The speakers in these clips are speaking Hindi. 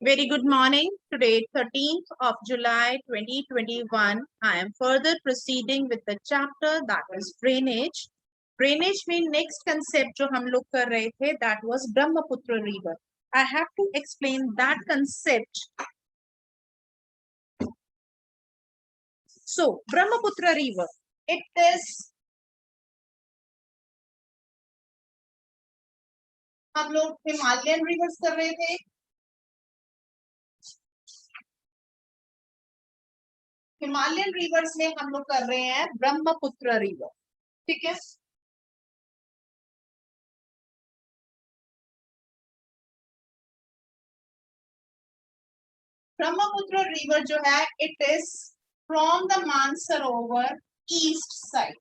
Very good morning. Today, 13th of July 2021. I am further proceeding with the chapter that is drainage. Drainage में next concept जो हम लोग कर रहे थे that was Brahmaputra River. I have to explain that concept. So, Brahmaputra River, it is हम लोग हिमालयन रिवर्स कर रहे थे. हिमालयन रिवर्स में हम लोग कर रहे हैं ब्रह्मपुत्र रिवर. ठीक है. ब्रह्मपुत्र रिवर जो है it is from the Mansarovar east side.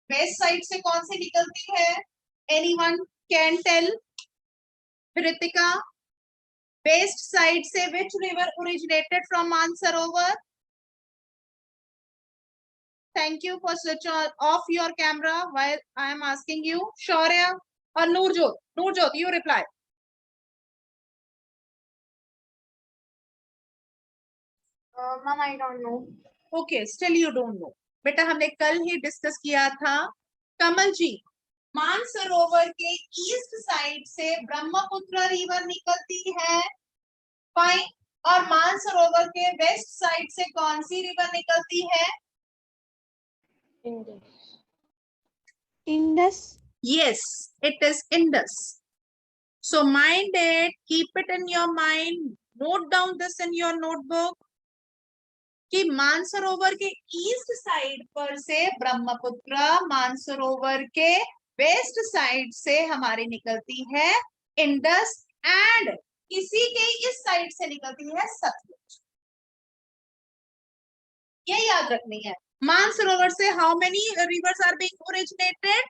West side से कौन सी निकलती है? Anyone can tell? Ritika, west side से which river originated from Mansarovar? Thank you for switch off your camera while I am asking you. Shaurya और Noorjot you reply. Ma'am, I don't know. Okay, still you don't know. बेटा हमने कल ही डिस्कस किया था. कमल जी, मानसरोवर के ईस्ट साइड से ब्रह्मपुत्र रिवर निकलती है. फाइन. और मानसरोवर के वेस्ट साइड से कौन सी रिवर निकलती है? Indus. Yes, it is Indus. So mind it, keep it in your mind, note down this in your notebook कि मानसरोवर के ईस्ट साइड पर से ब्रह्मपुत्र, मानसरोवर के वेस्ट साइड से हमारी निकलती है इंडस, एंड इसी के इस साइड से निकलती है सतलुज. ये याद रखनी है. मानसरोवर से how many rivers are being originated?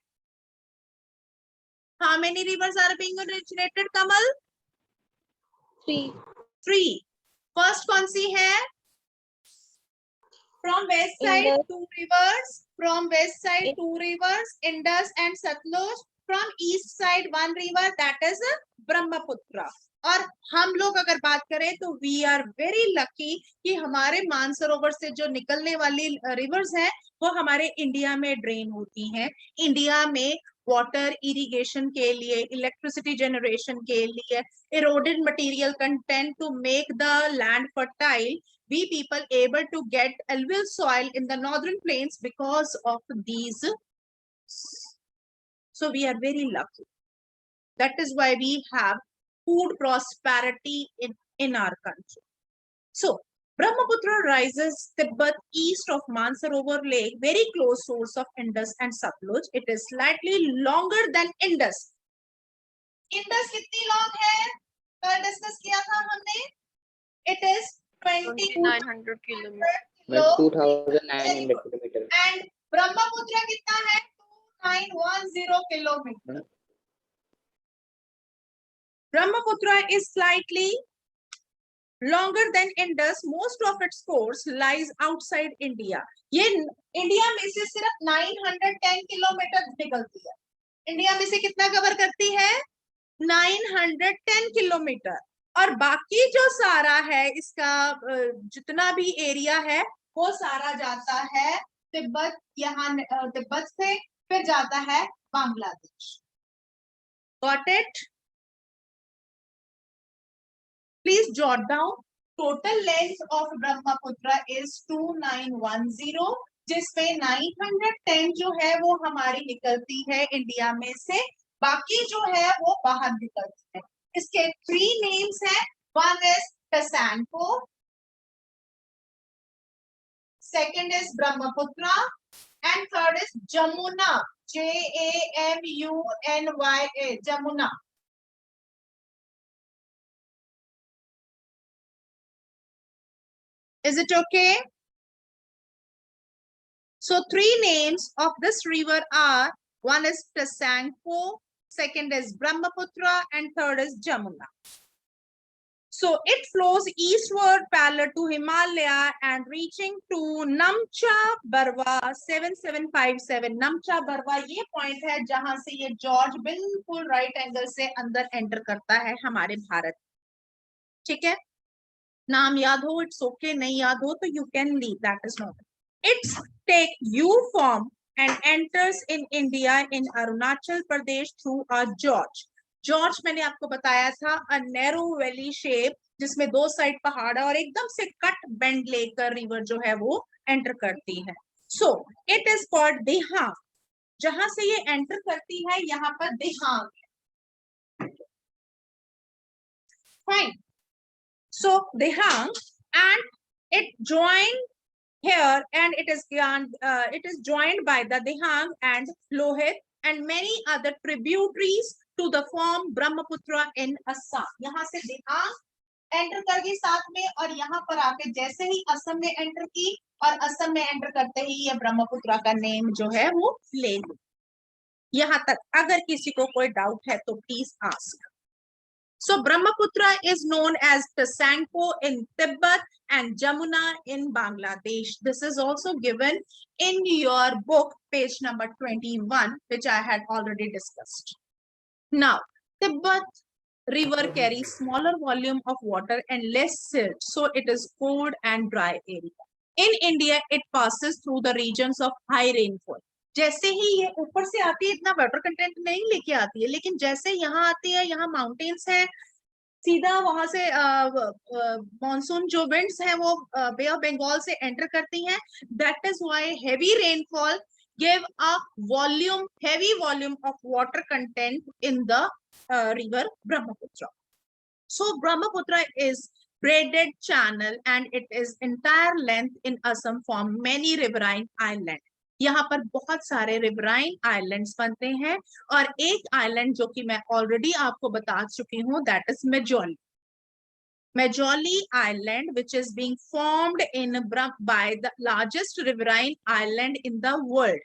How many rivers are being originated Kamal? 3. First कौन सी है? From west side, Indus. 2 rivers. From west side, 2 rivers, Indus and Satluj. From east side, 1 river, that is Brahmaputra. और हम लोग अगर बात करें तो वी आर वेरी लकी कि हमारे मानसरोवर से जो निकलने वाली रिवर्स हैं वो हमारे इंडिया में ड्रेन होती हैं. इंडिया में वाटर इरिगेशन के लिए, इलेक्ट्रिसिटी जनरेशन के लिए, eroded material content to make the land fertile, we people able to get alluvial soil in the northern plains because of these. So we are very lucky. That is why we have food prosperity in our country. So Brahmaputra rises Tibet east of Mansarovar Lake, very close source of Indus and Satluj. It is slightly longer than Indus. Indus कितनी long है? कल डिस्कस किया था हमने. It is 2900 kilometers. 2900 kilometers. And Brahmaputra कितना है? 2910 kilometers. Brahmaputra is slightly longer than Indus. Most of its course lies outside India. ये इंडिया में से सिर्फ 910 किलोमीटर निकलती है. इंडिया में से कितना कवर करती है? 910 किलोमीटर. और बाकी जो सारा है इसका जितना भी एरिया है वो सारा जाता है तिब्बत. यहाँ तिब्बत से फिर जाता है Bangladesh. Got it? Please jot down. Total length of Brahmaputra is 2910, जिसमें 910 जो है वो हमारी निकलती है इंडिया में से, बाकी जो है वो बाहर निकलती है. इसके 3 नेम्स हैं. One is Tsangpo, second is Brahmaputra and third is Jamuna. JAMUNYA, Jamuna. Is it okay? So 3 names of this river are, one is Tasanko, second is Brahmaputra, and third is Jamuna. So it flows eastward parallel to Himalaya and reaching to Namcha Barwa 7757. Namcha Barwa ये पॉइंट है जहां से ये जॉर्ज बिल्कुल राइट एंगल से अंदर एंटर करता है हमारे भारत. ठीक है, नाम याद हो इट्स ओके, नहीं याद हो तो you can leave, that is not. It's take you form and enters in India in Arunachal Pradesh through a gorge. Gorge मैंने आपको बताया था, a narrow valley shape जिसमें दो साइड पहाड़ है और एकदम से कट बेंड लेकर रिवर जो है वो एंटर करती है. So it is called Dehang. जहां से ये एंटर करती है यहाँ पर Dihang. Fine. So Dehang, and it joined here, and it is joined by the Dehang and Lohit and many other tributaries to the form Brahmaputra in Assam. यहाँ से Dehang एंटर कर गई साथ में और यहाँ पर आके जैसे ही असम में एंटर की और असम में एंटर करते ही ये ब्रह्मपुत्रा का नेम जो है वो ले ली. यहाँ तक अगर किसी को कोई डाउट है तो please ask. So Brahmaputra is known as Tasanko in Tibet and Jamuna in Bangladesh. This is also given in your book, page number 21, which I had already discussed. Now, Tibet river carries smaller volume of water and less silt, so it is cold and dry area. In India, it passes through the regions of high rainfall. जैसे ही ये ऊपर से आती है इतना वाटर कंटेंट नहीं लेके आती है, लेकिन जैसे यहाँ आती है, यहाँ माउंटेन्स है, सीधा वहां से मॉनसून जो विंड्स हैं वो बे ऑफ बंगाल से एंटर करती हैं. That is why heavy rainfall give a volume, heavy volume of water content in the river Brahmaputra. So Brahmaputra is braided channel and it is entire length in Assam form many riverine island. यहाँ पर बहुत सारे रिवराइन आइलैंड्स बनते हैं और एक आइलैंड जो कि मैं ऑलरेडी आपको बता चुकी हूँ, that is Majuli. Majuli island which is being formed in by the largest riverine island in the world.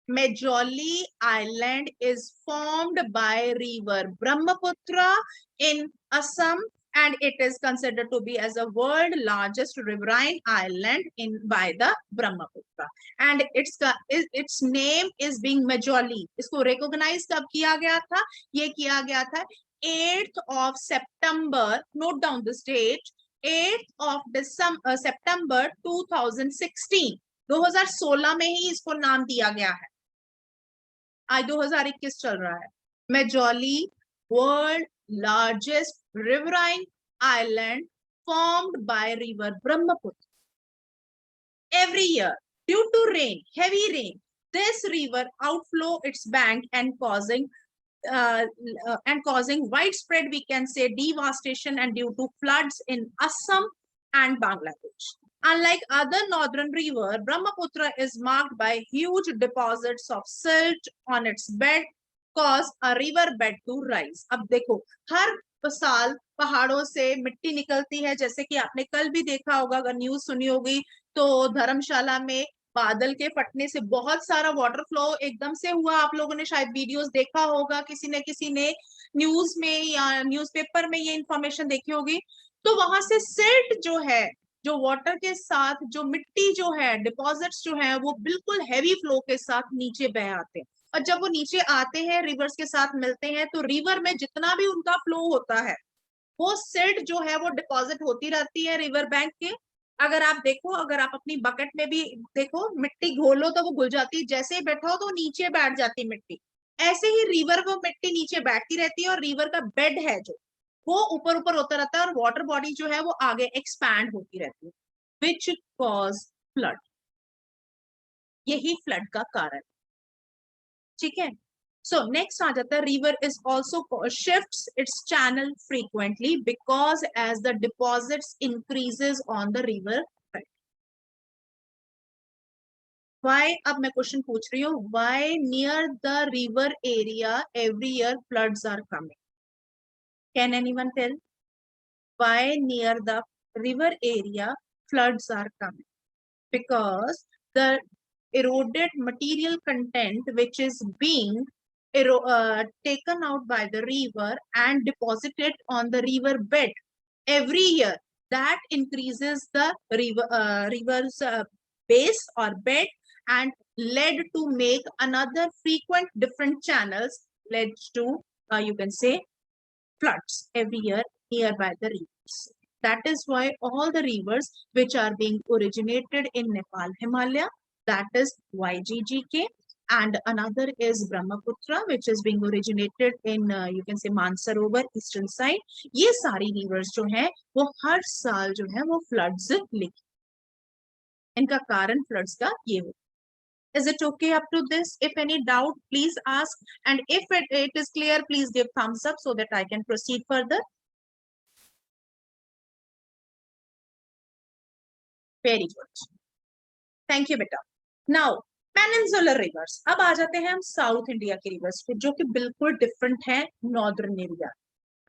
Majoli Island is formed by river Brahmaputra in Assam and it is considered to be as a world largest riverine island in by the Brahmaputra and its name is being Majoli. इसको recognize कब किया गया था? ये किया गया था 8th of September, note down this date, 8th of September 2016. 2016 में ही इसको नाम दिया गया है. आज 2021 चल रहा है. Majoli, world largest riverine island formed by river Brahmaputra. Every year, due to rain, heavy rain, this river outflow its bank and causing widespread, we can say, devastation and due to floods in Assam and Bangladesh. Unlike other northern river, Brahmaputra is marked by huge deposits of silt on its bed, cause a river bed to rise. अब देखो, हर साल पहाड़ों से मिट्टी निकलती है, जैसे कि आपने कल भी देखा होगा, अगर न्यूज सुनी होगी तो धर्मशाला में बादल के फटने से बहुत सारा वाटर फ्लो एकदम से हुआ. आप लोगों ने शायद वीडियोस देखा होगा, किसी ने न्यूज में या न्यूज़पेपर में ये इंफॉर्मेशन देखी होगी. तो वहां से सिल्ट जो है, जो वाटर के साथ जो मिट्टी जो है, डिपॉजिट्स जो है, वो बिल्कुल हैवी फ्लो के साथ नीचे बह आते हैं और जब वो नीचे आते हैं, रिवर्स के साथ मिलते हैं, तो रिवर में जितना भी उनका फ्लो होता है वो सिल्ट जो है वो डिपॉजिट होती रहती है रिवर बैंक के. अगर आप देखो, अगर आप अपनी बकेट में भी देखो, मिट्टी घोलो तो वो घुल जाती है, जैसे ही बैठो तो नीचे बैठ जाती मिट्टी. ऐसे ही रिवर वो मिट्टी नीचे बैठती रहती है और रिवर का बेड है जो वो ऊपर ऊपर होता रहता है और वाटर बॉडी जो है वो आगे एक्सपैंड होती रहती है, विच कॉज फ्लड. यही फ्लड का कारण. ठीक है. So next आ जाता है, river is also shifts its channel frequently because as the deposits increases on the river bed. Why? अब मैं क्वेश्चन पूछ रही हूँ, why near the river area every year floods are coming? Can anyone tell? Why near the river area floods are coming? Because the eroded material content which is being taken out by the river and deposited on the river bed every year, that increases the river's base or bed and led to make another frequent different channels, led to you can say floods every year nearby the rivers. That is why all the rivers which are being originated in Nepal Himalaya, that is YGGK, and another is Brahmaputra, which is being originated in you can say Mansarovar eastern side. ये सारी rivers जो हैं वो हर साल जो है वो floods लेके, इनका कारण floods का ये हो. Is it okay up to this? If any doubt, please ask, and if it is clear, please give thumbs up so that I can proceed further. Very good. Thank you, beta. Now, peninsular rivers. अब आ जाते हैं हम साउथ इंडिया के रिवर्स पे, जो कि बिल्कुल डिफरेंट है नॉर्दर्न एरिया.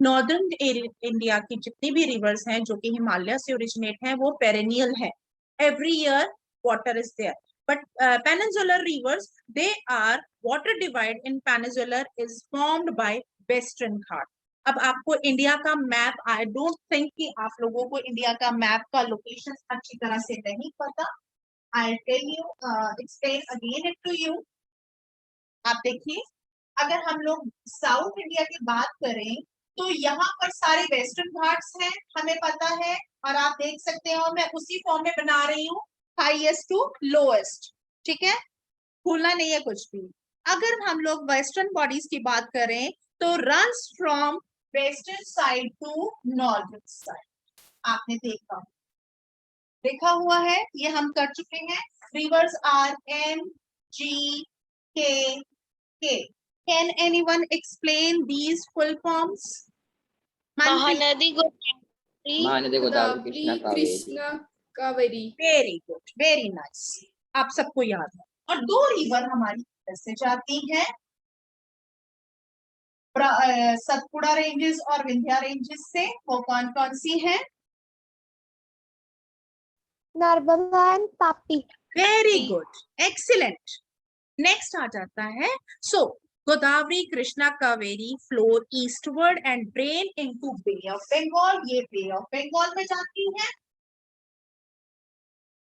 नॉर्दर्न इंडिया की जितनी भी रिवर्स हैं जो कि हिमालय से ओरिजिनेट हैं वो पेरेनियल है. Every year water is there. But peninsular rivers, they are water divide in peninsular is formed by Western Ghat. अब आपको इंडिया का मैप, आई डोंट थिंक कि आप लोगों को इंडिया का मैप का लोकेशन अच्छी तरह से नहीं पता. I tell you, explain again it to you. आप देखिए, अगर हम लोग साउथ इंडिया की बात करें तो यहाँ पर सारे वेस्टर्न घाट्स हैं, हमें पता है, और आप देख सकते हो मैं उसी फॉर्म में बना रही हूँ, हाईएस्ट टू लोएस्ट. ठीक है, भूलना नहीं है कुछ भी. अगर हम लोग वेस्टर्न बॉडीज की बात करें तो runs from western side to northern side. आपने देखा हुआ है, ये हम कर चुके हैं. रिवर्स आर एम जी के के. Can anyone explain these full forms? Mahanadi Mahanadi, Godavari, Krishna, Kaveri. Very good, very nice. आप सबको याद है. और दो रिवर हमारी से जाती हैं, सतपुड़ा रेंजेस और विंध्या रेंजेस से. वो कौन कौन सी हैं? Narmada and Tapi. Very good, excellent. Next आ जाता है. So Godavari, Krishna, Kaveri flow eastward and drain into Bay of Bengal. ये बे ऑफ बंगाल में जाती है.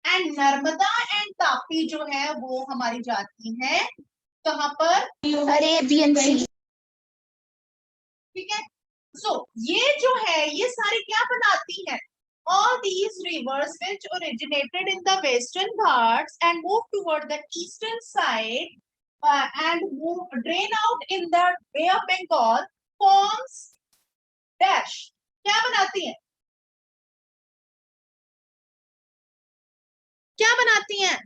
एंड नर्मदा एंड तापी जो है वो हमारी जाती है कहां पर? Arabian Sea. ठीक है. सो ये जो है ये सारी क्या बनाती है? All these rivers which originated in the Western Ghats and moved toward the eastern side and drain out in the Bay of Bengal forms dash. क्या बनाती हैं? क्या बनाती हैं?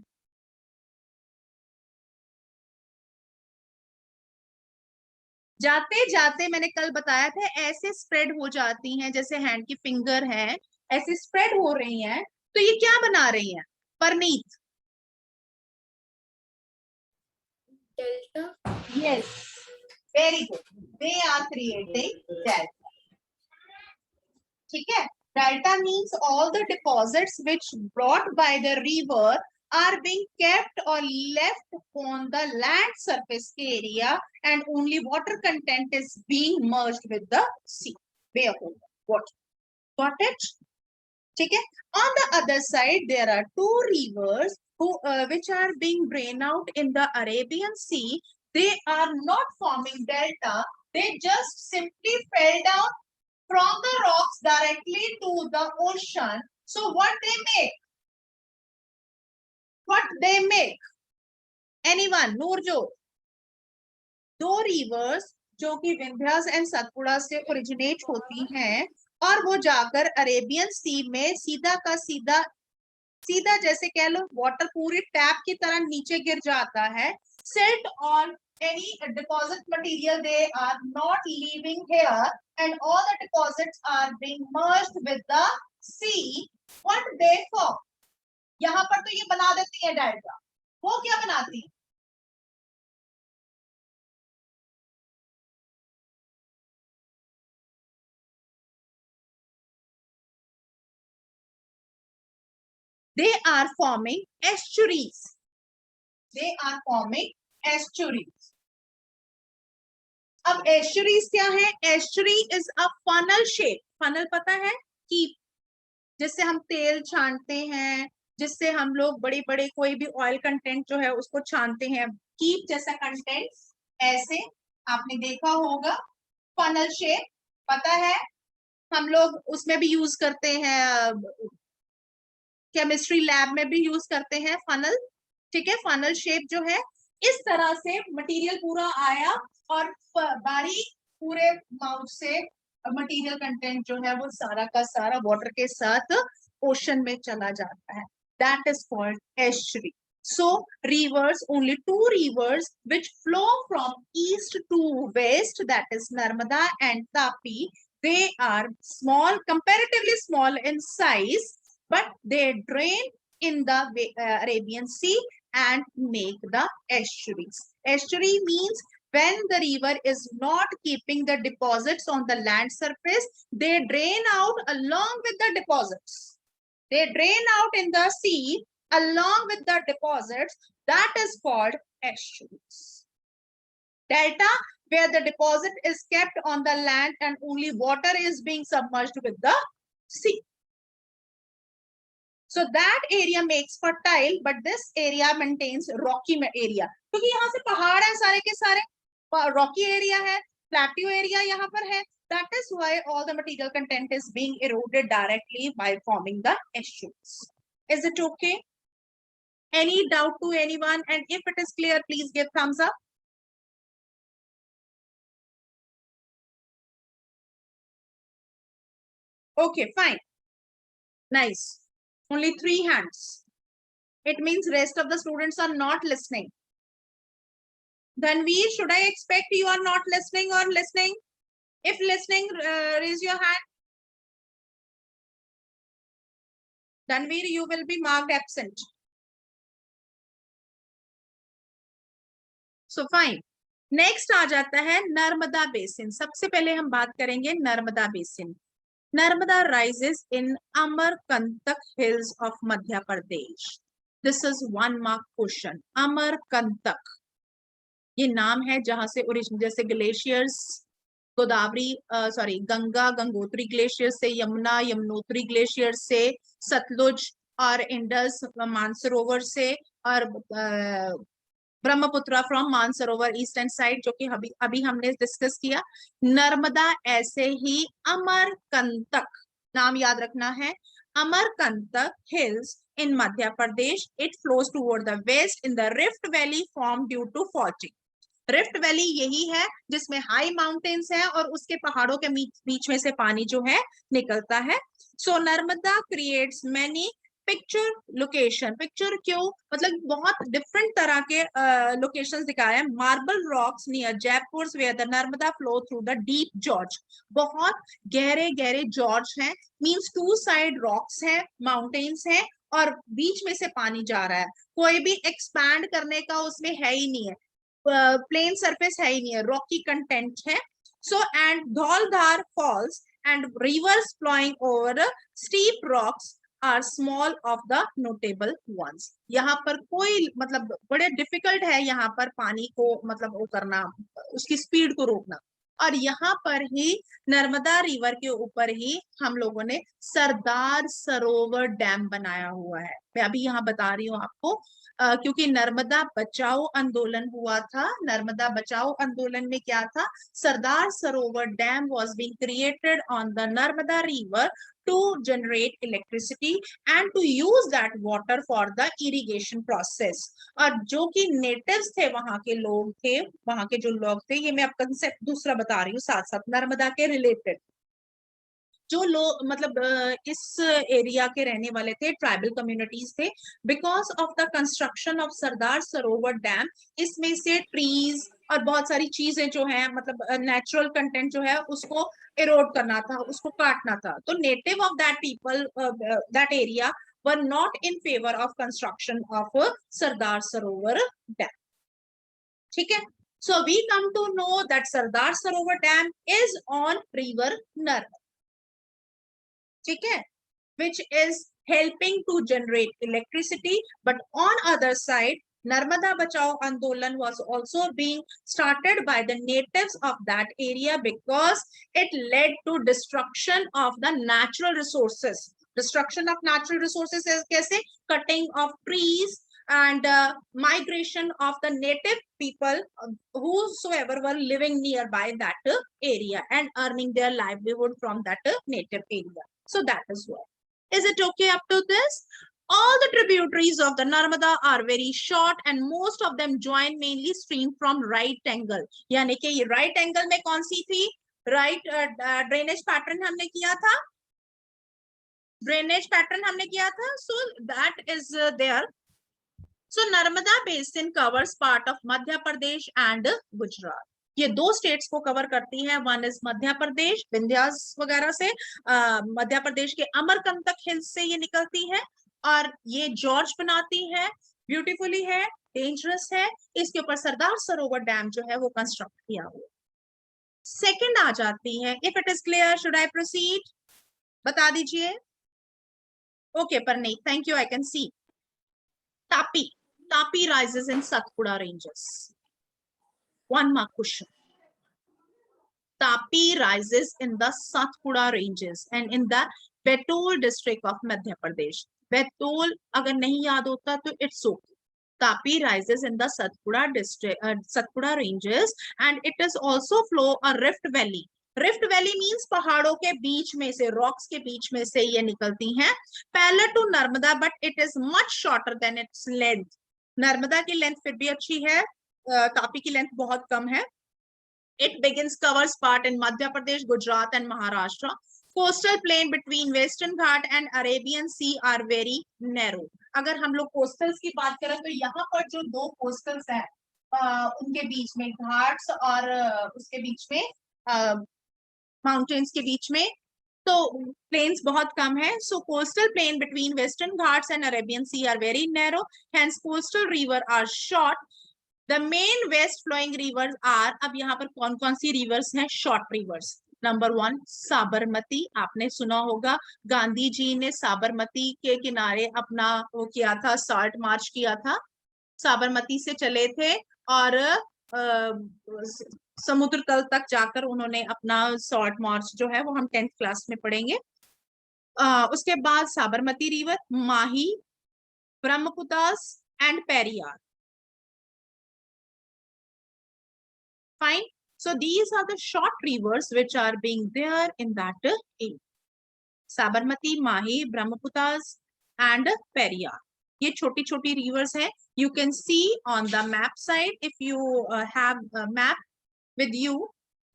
जाते जाते मैंने कल बताया था ऐसे स्प्रेड हो जाती हैं, जैसे हैंड की फिंगर है, ऐसे स्प्रेड हो रही हैं. तो ये क्या बना रही हैं Preneet? Delta. Yes, very good. They are creating delta. ठीक है. Delta means all the deposits which brought by the river are being kept or left on the land surface area and only water content is being merged with the sea. Way of water. Got it? ठीक है. On the other side there are two rivers which are being drained out in the Arabian Sea. They are not forming delta. They just simply fell down from the rocks directly to the ocean. So what they make? What they make? Anyone? नूरजोत. दो रिवर्स जो कि विंध्यास एंड सतपुड़ा से ओरिजिनेट होती हैं और वो जाकर अरेबियन सी में सीधा का सीधा जैसे कह लो वाटर पूरी टैप की तरह नीचे गिर जाता है. Silt on any deposit material, they are not leaving here and all the deposits are being merged with the sea. What they form? यहाँ पर तो ये बना देती है डेल्टा. वो क्या बनाती है? They are forming estuaries. They are forming estuaries. अब estuaries क्या है? Estuary is a funnel shape. funnel पता है कि जिससे हम तेल छानते हैं, जिससे हम लोग बड़े बड़े कोई भी ऑयल कंटेंट जो है उसको छानते हैं. कीप जैसा कंटेंट, ऐसे आपने देखा होगा. funnel shape पता है? हम लोग उसमें भी यूज करते हैं, केमिस्ट्री लैब में भी यूज करते हैं फनल। ठीक है, फनल शेप जो है इस तरह से मटेरियल पूरा आया और बारीक पूरे माउथ से मटेरियल कंटेंट जो है वो सारा का सारा वाटर के साथ ओशन में चला जाता है। That is called estuary. So rivers, only two rivers which flow from east to west, that is Narmada and Tapi. They are small, comparatively small in size, but they drain in the Arabian Sea and make the estuaries. Estuary means when the river is not keeping the deposits on the land surface, they drain out along with the deposits. They drain out in the sea along with the deposits. That is called estuaries. Delta, where the deposit is kept on the land and only water is being submerged with the sea. So that area makes fertile, but this area maintains rocky area. क्योंकि यहाँ से पहाड़ है सारे के सारे, rocky area है, plateau area यहाँ पर है. That is why all the material content is being eroded directly by forming the estuaries. Is it okay? Any doubt to anyone? And if it is clear, please give thumbs up. Okay, fine. Nice. Only 3 hands. It means rest of the students are not listening. Dhanveer, should I expect you are not listening or listening? If listening, raise your hand. Dhanveer, you will be marked absent. So fine. Next आ जाता है नर्मदा बेसिन. सबसे पहले हम बात करेंगे Narmada basin. Narmada rises in Amarkantak hills of Madhya Pradesh. This is 1 mark question. Amarkantak. ये नाम है जहां से ओरिजिन, जैसे ग्लेशियर्स गोदावरी गंगा गंगोत्री ग्लेशियर से, यमुना यमुनोत्री ग्लेशियर से, सतलुज और इंडस मानसरोवर से, और Brahmaputra from Mansarovar eastern side, जो कि अभी हमने डिस्कस किया. नर्मदा ऐसे ही अमरकंटक, नाम याद रखना है, Amarkantak hills in Madhya Pradesh. It flows toward the west in the Rift Valley formed due to faulting. Rift Valley यही है जिसमें हाई माउंटेन्स है और उसके पहाड़ों के बीच में से पानी जो है निकलता है. So Narmada creates many picture location. Picture क्यों, मतलब बहुत डिफरेंट तरह के लोकेशंस दिखाए हैं. Marble rocks near Jaipur where the Narmada flow through the deep gorge. बहुत गहरे गहरे जॉर्ज हैं, मींस 2 साइड रॉक्स हैं, माउंटेन्स हैं और बीच में से पानी जा रहा है. कोई भी एक्सपैंड करने का उसमें है ही नहीं है, प्लेन सरफेस है ही नहीं है, रॉकी कंटेंट है. So and Dhauladhar falls and rivers flowing over steep rocks are small of the notable ones. यहाँ पर कोई मतलब बड़े डिफिकल्ट है यहाँ पर पानी को मतलब वो करना, उसकी स्पीड को रोकना. और यहाँ पर ही नर्मदा रिवर के ऊपर ही हम लोगों ने सरदार सरोवर डैम बनाया हुआ है. मैं अभी यहाँ बता रही हूँ आपको, क्योंकि नर्मदा बचाओ आंदोलन हुआ था. नर्मदा बचाओ आंदोलन में क्या था, सरदार Sarovar dam was being created on the Narmada river to generate electricity and to use that water for the irrigation process. और जो कि नेटिव्स थे, वहां के लोग थे, वहां के जो लोग थे, ये मैं अब कंसेप्ट दूसरा बता रही हूँ साथ साथ नर्मदा के रिलेटेड. जो लोग मतलब इस एरिया के रहने वाले थे, ट्राइबल कम्युनिटीज थे. Because of the construction of Sardar Sarovar dam, इसमें से ट्रीज और बहुत सारी चीजें जो है मतलब नेचुरल कंटेंट जो है उसको इरोड करना था, उसको काटना था. तो native of that people, that area were not in favour of construction of Sardar Sarovar dam. ठीक है. So we come to know that Sardar Sarovar dam is on river Narmada. ठीक है, which is helping to generate electricity. But on other side, Narmada Bachao Andolan was also being started by the natives of that area because it led to destruction of the natural resources. Destruction of natural resources is kaise? Cutting of trees, and migration of the native people whosoever were living nearby that area and earning their livelihood from that native area. So that is why. Is it okay up to this? All the tributaries of the Narmada are very short and most of them join mainly stream from right angle. यानी कि ये right angle में कौन सी थी? Right drainage pattern हमने किया था. Drainage pattern हमने किया था. So that is there. So Narmada basin covers part of Madhya Pradesh and Gujarat. ये दो स्टेट्स को कवर करती है. वन इज मध्य प्रदेश, विंध्यास वगैरह से, मध्य प्रदेश के अमरकंटक हिल्स से ये निकलती है और ये जॉर्ज बनाती है. ब्यूटीफुली है, डेंजरस है. इसके ऊपर सरदार सरोवर डैम जो है वो कंस्ट्रक्ट किया हुआ. सेकंड आ जाती है. If it is clear, should I proceed? बता दीजिए. Okay Parneet, thank you. I can see. Tapi. Tapi rises in Satpura ranges. One mark question. Tapi rises in the Satpura ranges and in the Betol district of Madhya Pradesh. Betol अगर नहीं याद होता तो it's okay. Tapi rises in the Satpura district, Satpura ranges, and it is also flow a rift valley. Rift valley means पहाड़ों के बीच में से, रॉक्स के बीच में से ये निकलती हैं. Parallel to Narmada but it is much shorter than its length. Narmada की लेंथ फिर भी अच्छी है, तापी की लेंथ बहुत कम है. It begins covers part in Madhya Pradesh, Gujarat and Maharashtra. Coastal plain between western Ghat and Arabian C are very narrow. अगर हम लोग कोस्टल्स की बात करें तो यहाँ पर जो दो कोस्टल्स हैं उनके बीच में घाट्स और उसके बीच में माउंटेन्स के बीच में तो प्लेन्स बहुत कम है. So coastal plain between Western Ghats and Arabian C are very narrow. Hence coastal river are short. The main west flowing rivers are. अब यहाँ पर कौन कौन सी रिवर्स हैं शॉर्ट रिवर्स? नंबर 1 साबरमती. आपने सुना होगा गांधी जी ने साबरमती के किनारे अपना वो किया था, सॉल्ट मार्च किया था. साबरमती से चले थे और समुद्र तल तक जाकर उन्होंने अपना सॉल्ट मार्च जो है वो हम 10th क्लास में पढ़ेंगे. उसके बाद Sabarmati river, Mahi, Brahmaputra and Periyar. Fine. So these are the short rivers which are being there in that area. Sabarmati, Mahi, Brahmaputra and Periyar. ये छोटी छोटी rivers है. You can see on the map side if you have a map with you,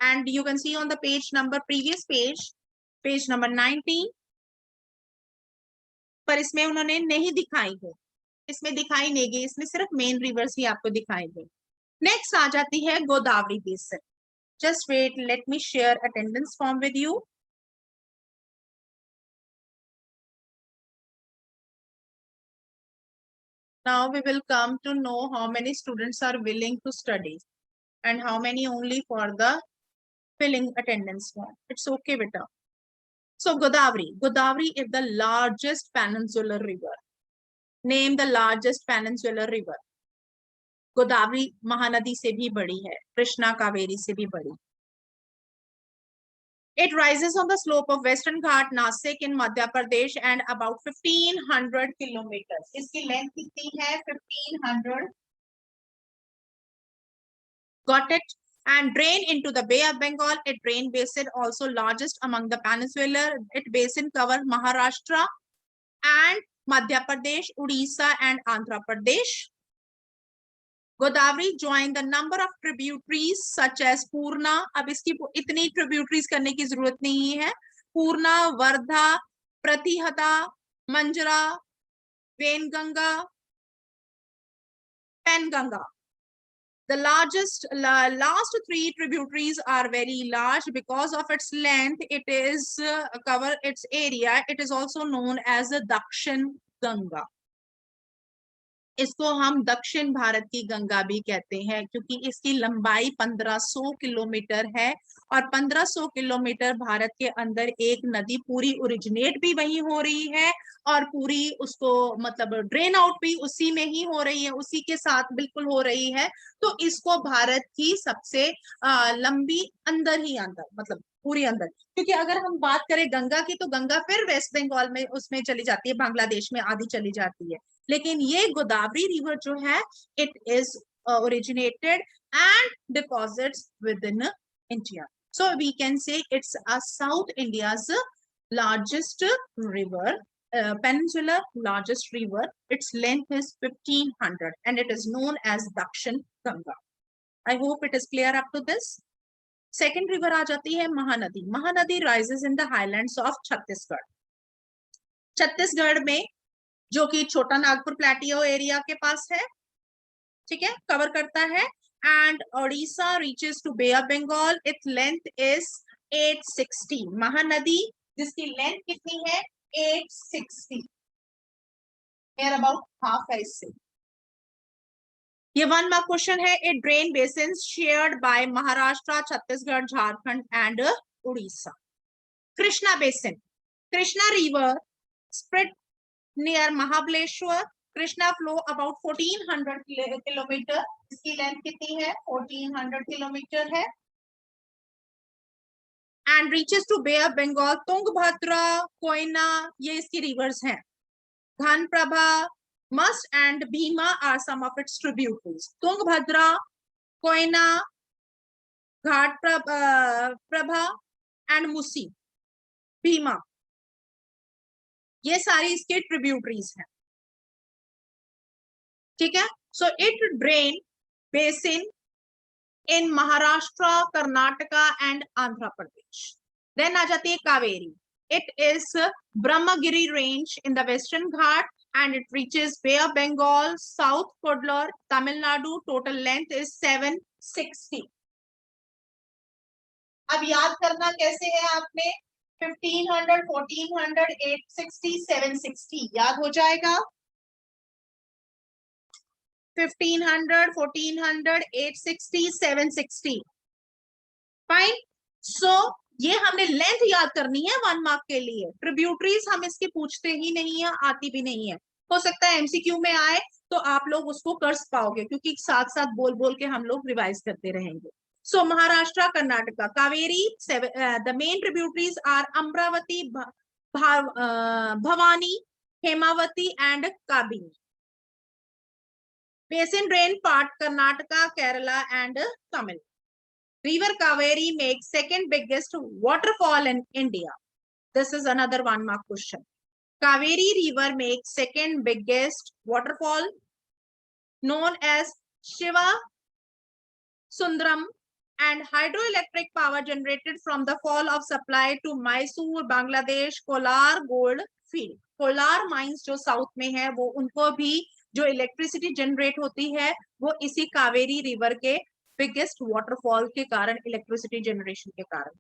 and you can see on the page number, previous page number 19. पर इसमें उन्होंने नहीं दिखाई है, इसमें दिखाई नहीं गई, इसमें सिर्फ मेन रिवर्स ही आपको दिखाई दे. नेक्स्ट आ जाती है Godavari basin. Just wait, let me share attendance form with you. Now we will come to know how many students are willing to study and how many only for the filling attendance form. It's okay, beta. So Godavari. Godavari is the largest peninsular river. Name the largest peninsular river. Godavari Mahanadi से भी बड़ी है, कृष्णा कावेरी से भी बड़ी. It rises on the slope of Western Ghat, Nasik in Madhya Pradesh and about 1500 kilometers. इसकी length कितनी है? 1500. Got it? And drain into the Bay of Bengal. It drain basin also largest among the peninsula. It basin cover Maharashtra and Madhya Pradesh, Odisha and Andhra Pradesh. Godavari join the number of tributaries such as पूर्णा. अब इसकी इतनी tributaries करने की जरूरत नहीं है. पूर्णा, Wardha, प्रतिहता, Manjra, Wainganga, Penganga. The last three tributaries are very large because of its length. It is cover its area. It is also known as the Dakshin Ganga. इसको हम दक्षिण भारत की गंगा भी कहते हैं क्योंकि इसकी लंबाई 1500 किलोमीटर है और 1500 किलोमीटर भारत के अंदर एक नदी पूरी ओरिजिनेट भी वही हो रही है और पूरी उसको मतलब ड्रेन आउट भी उसी में ही हो रही है, उसी के साथ बिल्कुल हो रही है. तो इसको भारत की सबसे लंबी अंदर ही अंदर मतलब पूरी अंदर, क्योंकि अगर हम बात करें गंगा की तो गंगा फिर वेस्ट बंगाल में उसमें चली जाती है, बांग्लादेश में आधी चली जाती है. लेकिन ये गोदावरी रिवर जो है it is originated and deposits within India. So we can say it's a South India's largest river, peninsular largest river. Its length is 1500 and it is known as Dakshin Ganga. I hope it is clear up to this. Second river आ जाती है Mahanadi. Mahanadi rises in the highlands of Chhattisgarh. Chhattisgarh में जो कि छोटा नागपुर प्लेटियो एरिया के पास है, ठीक है, कवर करता है. And Odisha reaches to bay of Bengal. It's length is 860. Mahanadi जिसकी लेंथ कितनी है 860, नियर अबाउट हाफ है इससे. ये 1 मार्क क्वेश्चन है. It drain basin shared by Maharashtra, Chhattisgarh, Jharkhand and Orissa. Krishna basin. Krishna river spread near Mahabaleshwar. Krishna flow about 1400 kilometre. इसकी लेंथ कितनी है 1400 किलोमीटर है. and reaches to Bay of Bengal. Tungabhadra, Koyna ये इसकी रिवर्स हैं. घनप्रभा, मस्ट and Bhima are some of its tributaries. Tungabhadra, Koyna, Ghataprabha and Musi, Bhima, ये सारी इसके ट्रिब्यूटरीज हैं. ठीक है. So it drain basin in Maharashtra, Karnataka and Andhra Pradesh. Then आ जाती है Kaveri. It is Brahmagiri range in the Western Ghat and it reaches Bay of Bengal, south Cuddalore, Tamil Nadu. Total length is 760. अब याद करना कैसे है आपने 1500, 1400, 860, 760 याद हो जाएगा. 1500, 1400, 860, 760. फाइन. सो ये हमने लेंथ याद करनी है 1 मार्क के लिए. ट्रिब्यूटरीज हम इसकी पूछते ही नहीं है, आती भी नहीं है. हो सकता है एमसीक्यू में आए तो आप लोग उसको कर पाओगे क्योंकि साथ साथ बोल बोल के हम लोग रिवाइज करते रहेंगे. So Maharashtra, Karnataka, Kaveri, the main tributaries are Amravati, Bhavani, Hemavati and Kabini. Basin drain part Karnataka, Kerala and Tamil. River Kaveri makes second biggest waterfall in India. This is another 1 mark question. Kaveri River makes second biggest waterfall known as Shiva Sundaram, and hydroelectric power generated from the fall of supply to Mysore, Bangladesh, Kolar gold field. Kolar mines जो साउथ में है वो उनको भी जो इलेक्ट्रिसिटी जनरेट होती है वो इसी कावेरी रिवर के बिगेस्ट वाटरफॉल के कारण, इलेक्ट्रिसिटी जनरेशन के कारण.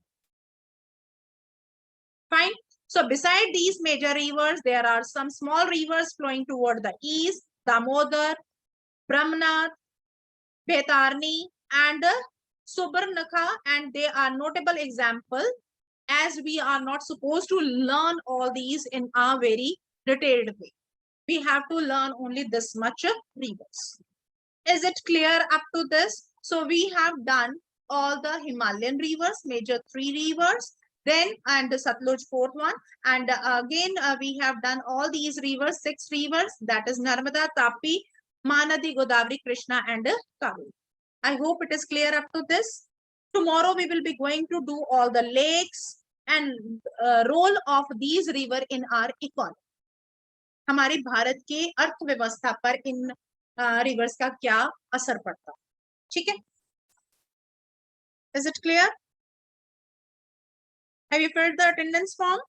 Fine. So beside these major rivers, there are some small rivers flowing toward the east: Damodar, Brahmanath, Baitarni, and Subarnakha, and they are notable example as we are not supposed to learn all these in a very detailed way. We have to learn only this much rivers. Is it clear up to this? So we have done all the Himalayan rivers, major 3 rivers, then and the Satluj 4th one, and again we have done all these rivers, 6 rivers, that is Narmada, Tapi, Mahanadi, Godavari, Krishna and Kaveri. I hope it is clear up to this. Tomorrow we will be going to do all the lakes and role of these river in our economy. हमारे भारत के अर्थव्यवस्था पर इन रिवर्स का क्या असर पड़ता है. ठीक है. Is it clear? Have you filled the attendance form?